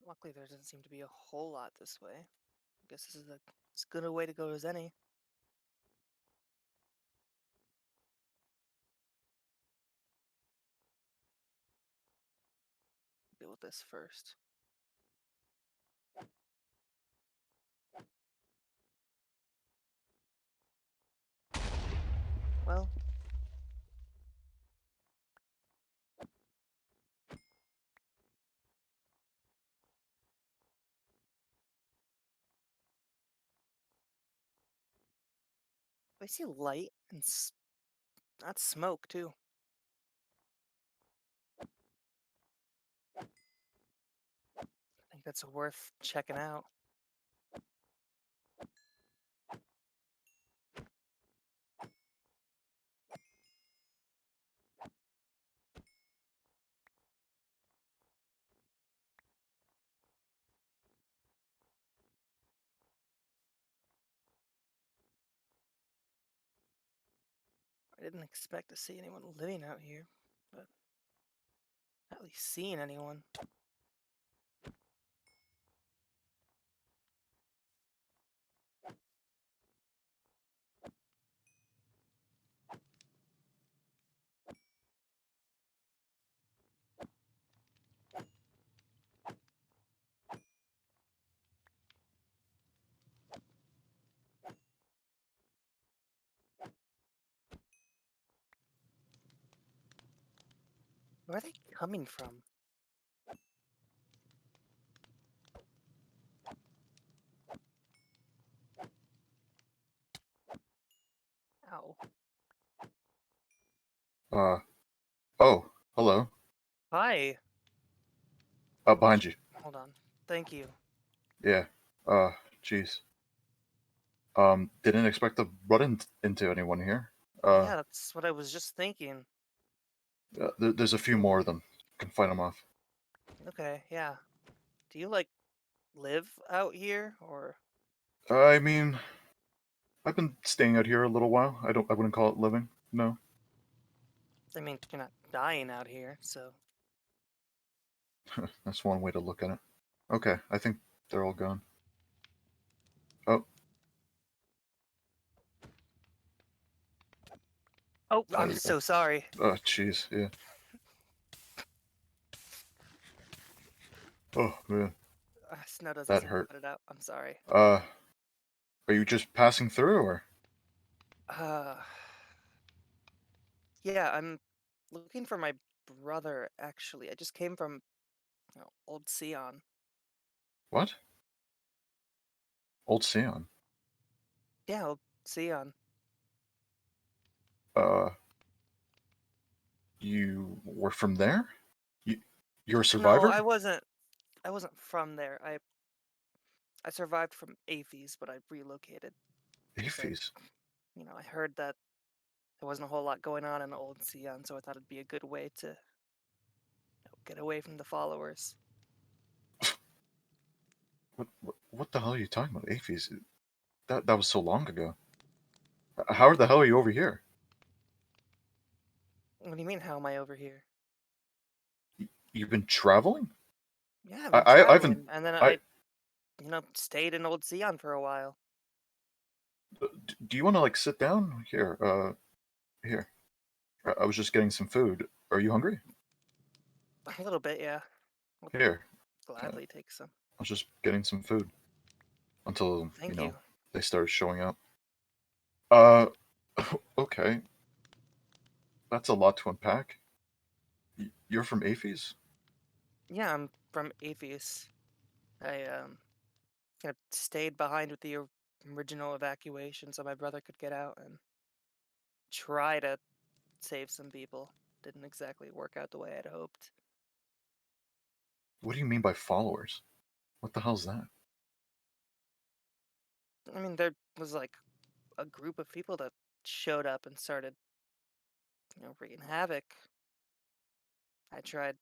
Luckily, there doesn't seem to be a whole lot this way. I guess this is as good a way to go as any. Deal with this first. Well, I see light and not smoke too. I think that's worth checking out. I didn't expect to see anyone living out here, but at least seeing anyone. Where are they coming from? Ow. Uh, oh, hello. Hi. Behind you. Hold on. Thank you. Yeah. Jeez. Didn't expect to into anyone here. Uh, Yeah, that's what I was just thinking. there's a few more of them. Can fight them off. Okay, yeah. Do you, like, live out here, or? I mean, I've been staying out here a little while. I wouldn't call it living. No. I mean, you're not dying out here, so. That's one way to look at it. Okay, I think they're all gone. Oh, Oh, there I'm we go. so sorry. Jeez, yeah. Oh, man, Snow doesn't that seem to hurt. put it out. I'm sorry. Uh, are you just passing through, or? Uh, yeah, I'm looking for my brother, actually. I just came from, Old Sion. What? Old Sion. Yeah, Old Sion. Uh, you were from there? You, you're a No, survivor? I wasn't from there. I survived from Aphes, but I relocated because Aphies. I heard that there wasn't a whole lot going on in Old Sion, so I thought it'd be a good way to get away from the followers. What the hell are you talking about? Aphies? That was so long ago. How the hell are you over here? What do you mean, how am I over here? You've been traveling? Yeah, I've been I haven't. traveling, and then I stayed in Old Sion for a while. do you want to like sit down here? Here. I was just getting some food. Are you hungry? A little bit, yeah. I'll Here. I gladly take some. was just getting some food until Thank you. they started showing up. Uh, okay. That's a lot to unpack. You're from Aphies? Yeah, I'm from Apheus. I kind of stayed behind with the original evacuation so my brother could get out and try to save some people. Didn't exactly work out the way I'd hoped. What do you mean by followers? What the hell's that? I mean, there was like a group of people that showed up and started, wreaking havoc. I tried,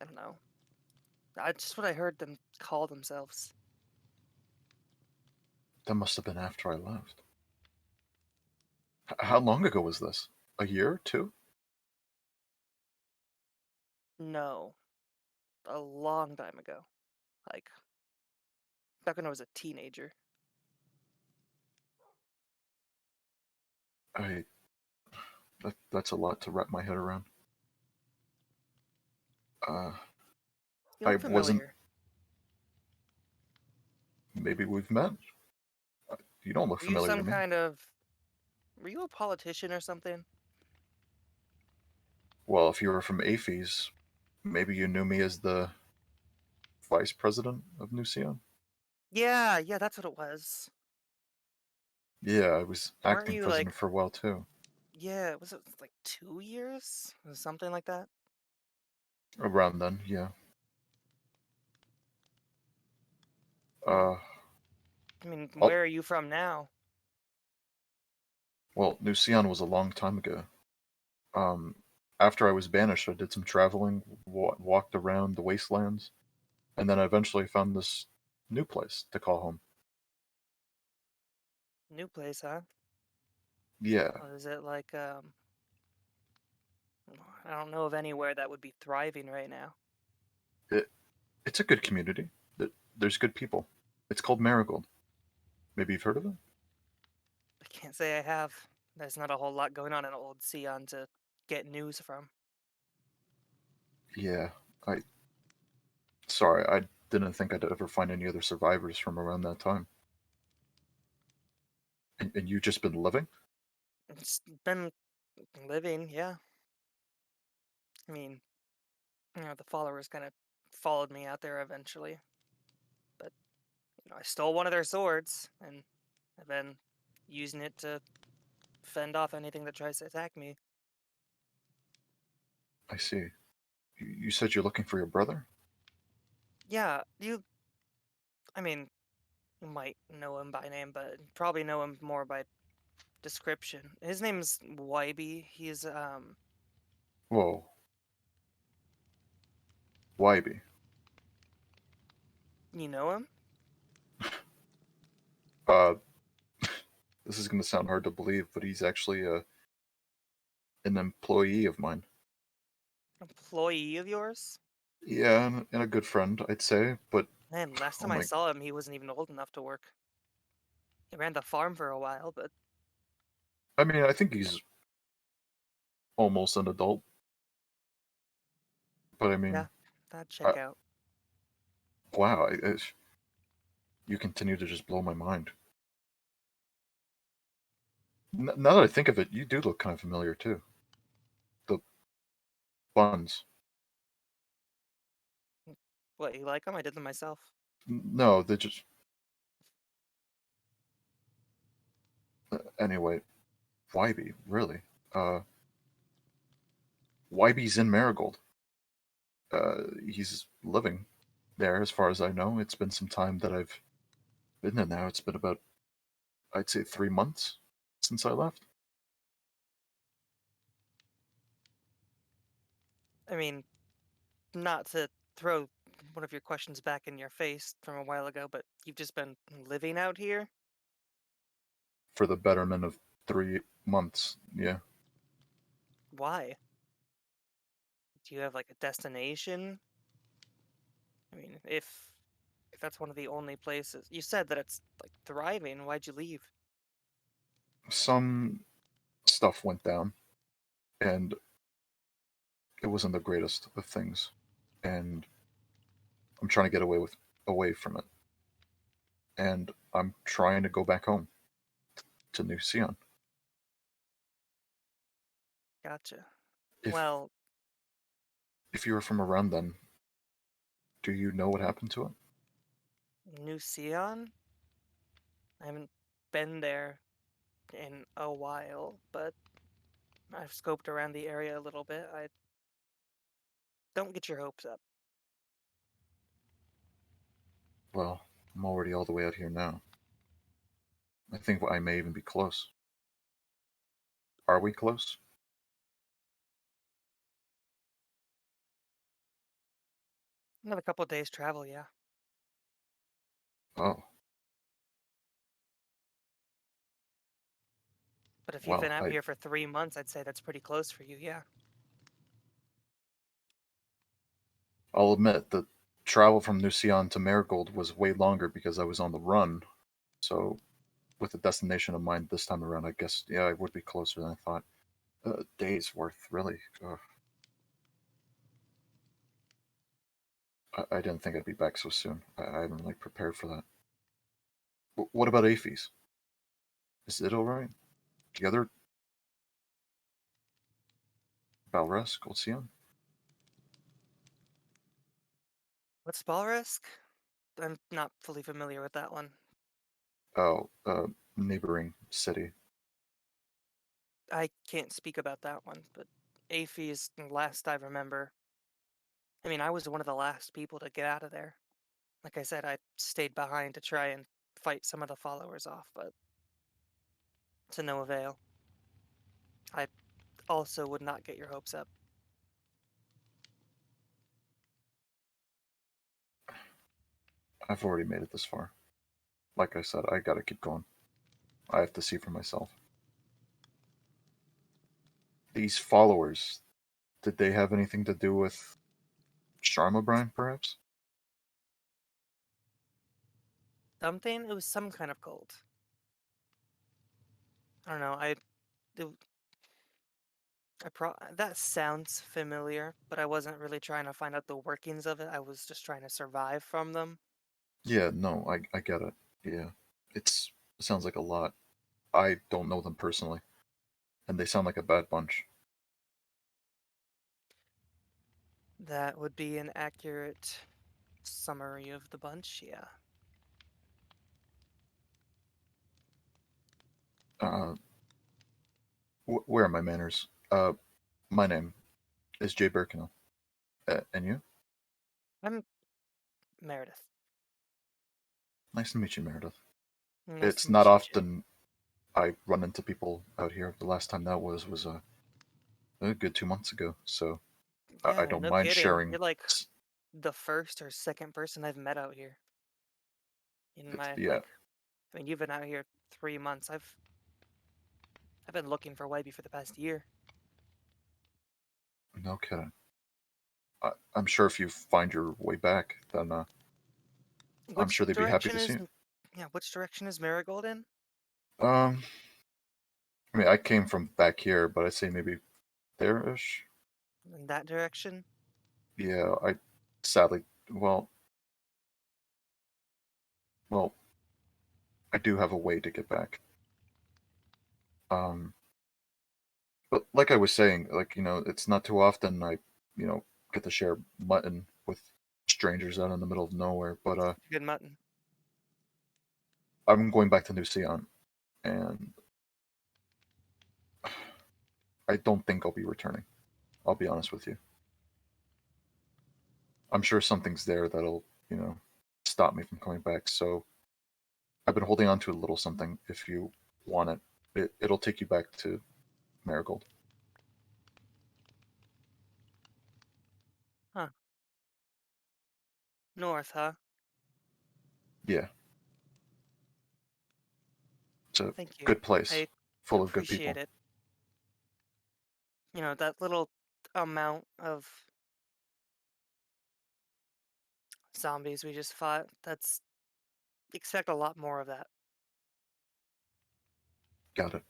I don't know. I just what I heard them call themselves. That must have been after I left. How long ago was this? A year? Two? No. a long time ago. Like, back when I was a teenager. I that's a lot to wrap my head around. Uh, You I look wasn't. familiar. Maybe we've met. You don't look Were you familiar to some me. kind of... Were you a politician or something? Well, if you were from AFES, maybe you knew me as the vice president of New Sion. Yeah, yeah, that's what it was. Yeah, I was Weren't acting you like... president for a while too. Yeah, was it like 2 years? Or something like that? Around then, yeah. Hmm. Uh, I mean, I'll, where are you from now? well, New Sion was a long time ago. Um, After I was banished, I did some traveling, walked around the wastelands, and then I eventually found this new place to call home. New place, huh? Yeah, Or is it like, I don't know of anywhere that would be thriving right now. it, it's a good community. There's good people. It's called Marigold. Maybe you've heard of it? I can't say I have. There's not a whole lot going on in Old Sion to get news from. Yeah, I sorry, I didn't think I'd ever find any other survivors from around that time. And you've just been living It's been living, yeah. I mean, the followers kind of followed me out there eventually, but I stole one of their swords, and I've been using it to fend off anything that tries to attack me. I see. You said you're looking for your brother? Yeah, I mean, you might know him by name, but you probably know him more by description. His name's Wybe. Whoa, Wybe. You know him? Uh, this is gonna sound hard to believe, but he's actually an employee of mine. Employee of yours? Yeah, and a good friend, I'd say. But Man, last oh time I my, saw him, he wasn't even old enough to work. He ran the farm for a while, but I mean, I think he's almost an adult. But I yeah, mean, that'd I, check out. wow, you continue to just blow my mind. Now that I think of it, you do look kind of familiar too. The buns. What, you like him? I did them myself. No, they just. Anyway, Wybe, really? Uh, Wybe's in Marigold. He's living there, as far as I know. It's been some time that I've been there now. It's been about, I'd say, 3 months since I left. I mean, not to throw one of your questions back in your face from a while ago, but you've just been living out here? For the betterment of 3 months. Yeah. Why? Do you have like a destination? I mean, if that's one of the only places you said that it's like thriving, why'd you leave? Some stuff went down, and it wasn't the greatest of things. And I'm trying to get away from it. And I'm trying to go back home to New Sion. Gotcha. If Well, if you were from around then, do you know what happened to it? New Sion? I haven't been there in a while, but I've scoped around the area a little bit. I don't get your hopes up. Well, I'm already all the way out here now. I think I may even be close. Are we close? Another couple days travel, yeah. Oh, But if you've been well, out here for 3 months, I'd say that's pretty close for you, yeah. I'll admit the travel from Nucian to Marigold was way longer because I was on the run. So with a destination in mind this time around, I guess yeah, it would be closer than I thought. A day's worth, really. Ugh. I didn't think I'd be back so soon. I hadn't like prepared for that. What about Aphes? Is it all right? Together, Balres, Golcian? What's Balrisk? I'm not fully familiar with that one. Oh, neighboring city. I can't speak about that one, but Aphes, last I remember, I mean, I was one of the last people to get out of there. Like I said, I stayed behind to try and fight some of the followers off, but to no avail. I also would not get your hopes up. I've already made it this far. Like I said, I gotta keep going. I have to see for myself. These followers, did they have anything to do with Sharma Brian, perhaps? Something? It was some kind of cult. I don't know. It, that sounds familiar, but I wasn't really trying to find out the workings of it. I was just trying to survive from them. Yeah, no, I get it. Yeah. It sounds like a lot. I don't know them personally, and they sound like a bad bunch. That would be an accurate summary of the bunch, yeah. Uh, where are my manners? My name is Jay Birkenau. And you? I'm Meredith. Nice to meet you, Meredith. Nice to It's not meet you too. often I run into people out here. The last time that was a good 2 months ago, so I Yeah, don't no mind kidding. sharing. You're like the first or second person I've met out here in my Yeah, like. I mean, you've been out here 3 months. I've been looking for Webby for the past year. no kidding. I'm sure if you find your way back, then I'm Which sure they'd be happy direction to see is, you. yeah, which direction is Marigold in? Um, I mean, I came from back here, but I'd say maybe there-ish. In that direction? Yeah, I sadly, well, I do have a way to get back. Um, but like I was saying, like it's not too often I, you know, get to share mutton with strangers out in the middle of nowhere. But Good mutton. I'm going back to New Zealand, and I don't think I'll be returning. I'll be honest with you. I'm sure something's there that'll, stop me from coming back. So I've been holding on to a little something. If you want it, it'll take you back to Marigold. Huh. North, huh? Yeah, it's a Thank you. good place, I full of good appreciate people. it. That little amount of zombies we just fought, that's expect a lot more of that. Got it.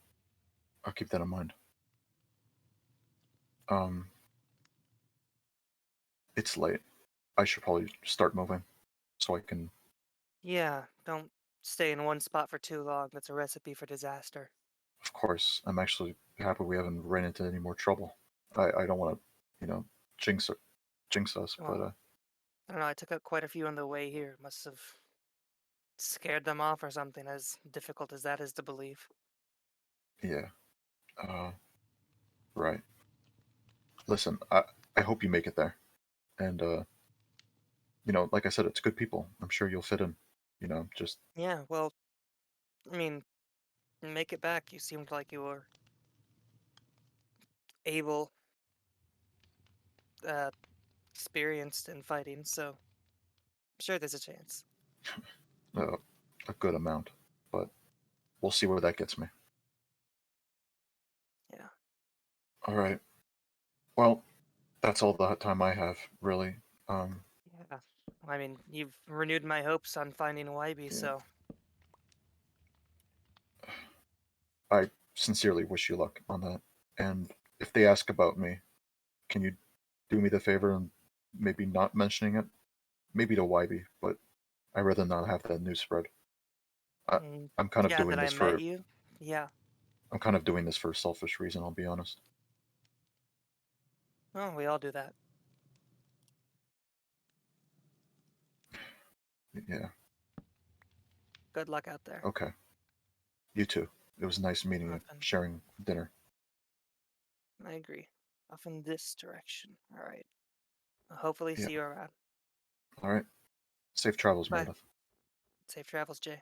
I'll keep that in mind. Um, it's late. I should probably start moving so I can. Yeah, don't stay in one spot for too long. That's a recipe for disaster. Of course, I'm actually happy we haven't ran into any more trouble. I don't want to, jinx it, jinx us, but Well, I don't know, I took out quite a few on the way here. Must have scared them off or something, as difficult as that is to believe. yeah. Uh, right. Listen, I hope you make it there, and like I said, it's good people. I'm sure you'll fit in. Just Yeah, well, I mean, make it back. You seemed like you were able, uh, experienced in fighting, so I'm sure there's a chance. uh, a good amount, but we'll see where that gets me. Yeah. All right. Well, that's all the time I have, really. Yeah. I mean, you've renewed my hopes on finding a YB, yeah, so I sincerely wish you luck on that. And if they ask about me, can you do me the favor and maybe not mentioning it? Maybe to YB, but I'd rather not have that news spread. I, mm, I'm kind of yeah, doing that I this met for you. Yeah. I'm kind of doing this for a selfish reason. I'll be honest. Oh, we all do that. Yeah. Good luck out there. Okay. You too. It was nice meeting you, Off in, sharing dinner. I agree. Off in this direction. All right. I'll hopefully Yeah. see you around. All right. Safe travels, Bye. Meredith. Safe travels, Jay.